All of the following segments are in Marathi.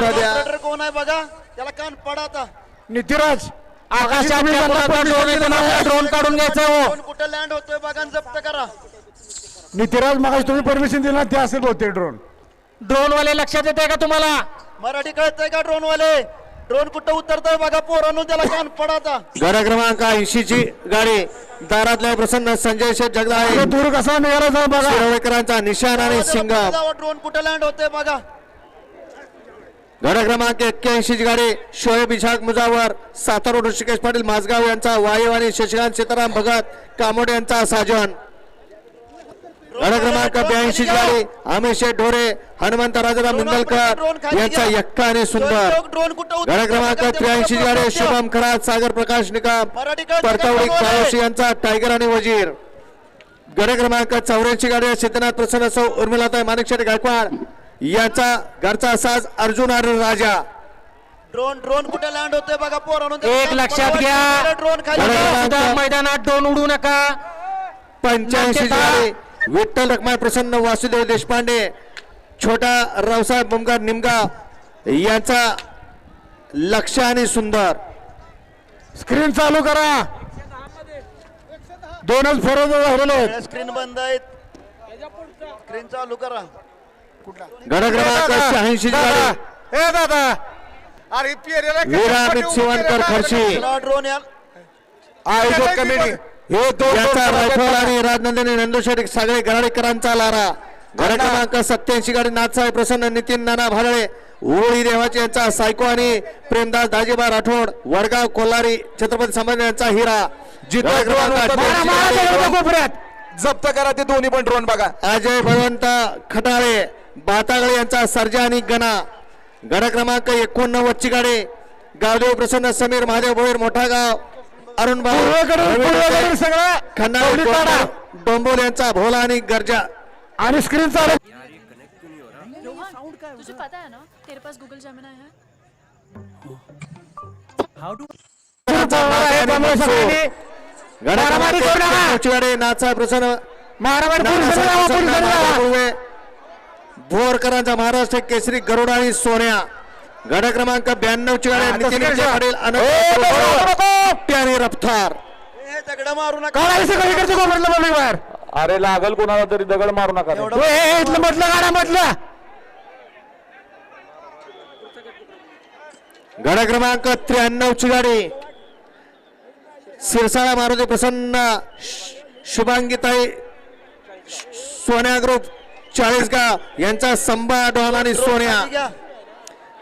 लक्ष द्या. ऑपरेटर कोण आहे बघा, त्याला कान पडा आता. नितीराज आकाश ड्रोन काढून घ्यायचा हो. कोण कुठे लँड होतोय बघा आणि जप्त करा. नितीराज मगाशी तुम्ही परमिशन दिला ते असेल बहुतेक ड्रोन. ड्रोन वाले लक्षात येते का तुम्हाला? मराठी कळतंय का ड्रोन वाले? ड्रोन कुठं उतरतोय बघा पोरांनो, त्याला कान पडा आता. गड क्रमांक 80 ची गाडी दारातल्या प्रसन्न संजय शेठ जगदाळे दूर कसा निघाला बघा. शिरवळकरांचा निशाण आणि सिंगम. ड्रोन कुठे लँड होतोय बघा. गड क्रमांक 81 ची गाडी शोएब इशाक मुजावर सातारा ऋषिकेश पाटील माझगाव यांचा वायू आणि शशिकांत सीताराम भगत कामोडे यांचा साजन. गड क्रमांक 82 ची गाडी अमित शेठ ढोरे हनुमंत राजाराम मिंदलकर यांचा यक्का आणि सुंदर. ड्रोन कुठं गड क्रमांक 83 ची गाडी शुभम खरात सागर प्रकाश निकम परतवडी काळोशी यांचा टायगर आणि वजीर. गड क्रमांक 84 गाडी सिद्धनाथ प्रसन्न सौ उर्मिलाताई माणिकशेठ गायकवाड यांचा घरचा साज अर्जुन आणि राजा. ड्रोन कुठे लँड होतोय बघा पोरांनो. एक लक्षात घ्या, ड्रोन खाली मैदानात ड्रोन उडू नका. 85 गाडी विठ्ठल रखमाई प्रसन्न वासुदेव देशपांडे छोटा रावसाहेब बुमगार निमगाव यांचा लक्ष आणि सुंदर. स्क्रीन चालू करा. दोनच फरक राहिलेले. स्क्रीन बंद आहेत, स्क्रीन चालू करा. गड क्रमांक 86 गाडी ए दादा अरे विरामित शिवणकर खर्शी ड्रोन या आयोजक कमिटी हे यांचा रायफल आणि राजनंदिनी नंदुशेठ सगळे गराडेकरांचा लारा. गड क्रमांक 87 गाडी नाथसाहेब प्रसन्न नितीन नाना भाडळे ओळी देवाची यांचा सायको आणि प्रेमदास दाजीबा राठोड वडगाव कोल्हारी छत्रपती संभाजी यांचा हिरा. जिथे क्रमांक जप्त करा ते दोन्ही पण ड्रोन बघा. अजय भगवंत खटाळे बातागळे यांचा सर्जा आणि गणा. गड क्रमांक 89 ची गाडी गावदेव प्रसन्न समीर महादेव भोईर मोठा गाव अरुण खन्ना डोंबोल यांचा भोला आणि गर्जा. आणि स्क्रीन चालू. तुझे पता है ना तेरे पास गूगल जेमिनी है. नाचा प्रसन्न भोरकरांचा महाराष्ट्र केसरी गरुड आणि सोन्या. गड क्रमांक 92 ची गाडी नितीन पाटील आणि रफ्तार. दगड मारू नका. अरे लागल कोणाला तरी दगड मारू नका. म्हटलं गड क्रमांक 93 ची गाडी सिरसाळा मारुती प्रसन्न शुभांगीताई सोन्या ग्रुप 40 गाव यांचा संभा डॉन आणि सोन्या.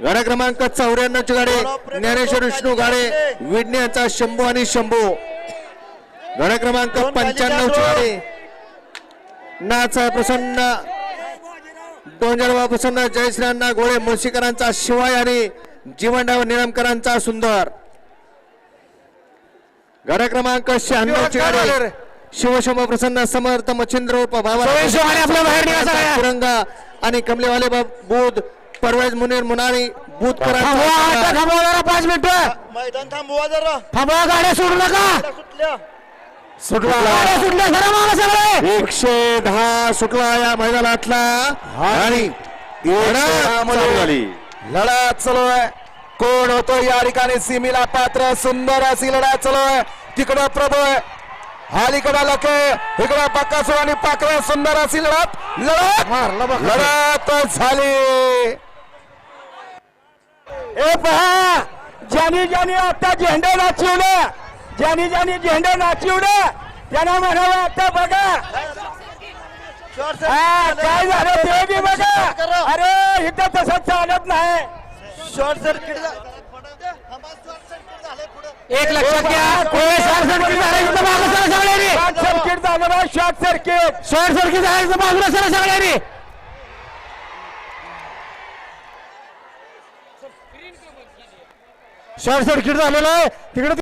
गड क्रमांक 94 ची गाडी ज्ञानेश्वर विष्णू गाडे विडणे यांचा शंभू आणि शंभू. गड क्रमांक 95 ची गाडी नाचा प्रसन्न डोंजरबा प्रसन्न जयश्रीनाथ गोळे मुळशीकरांचा शिवाय आणि जीवनराव निळमकरांचा सुंदर. गड क्रमांक 96 ची गाडी शिवशंभ प्रसन्न समर्थ मच्छिंद्र उर्फ बाबा तिरंगा आणि कमलेवाले बुध परवेज मुनीर मुनारी बुध 5 मिनिटं मैदान थांबवा जरा. थांबवा. गाड्या सोडू नका. सुटल्या 110 सुटला या मैदानातला आणि लढा चालू आहे. कोण होतो या ठिकाणी सीमेला पात्र. सुंदर अशी लढा चालू आहे. तिकडं प्रभू आहे, अलीकडं लके, इकडं बक्कासूर आणि पाकळे. सुंदर अशी लढत झाली. ए पहा ज्यांनी आता झेंडे नाचवले, ज्यांनी झेंडे नाचवले त्यांना म्हणावं आता बघा काय झालं ते बी बघा. अरे इथं तसं चालत नाही. शॉर्ट सर्किट एक लक्षात घ्या, शॉर्ट सर्किट झालं. शॉर्ट सर्किट झालं बाजूला सर सगळ्यांनी. शॉर्ट सर्किट झालेलं आहे तिकडे.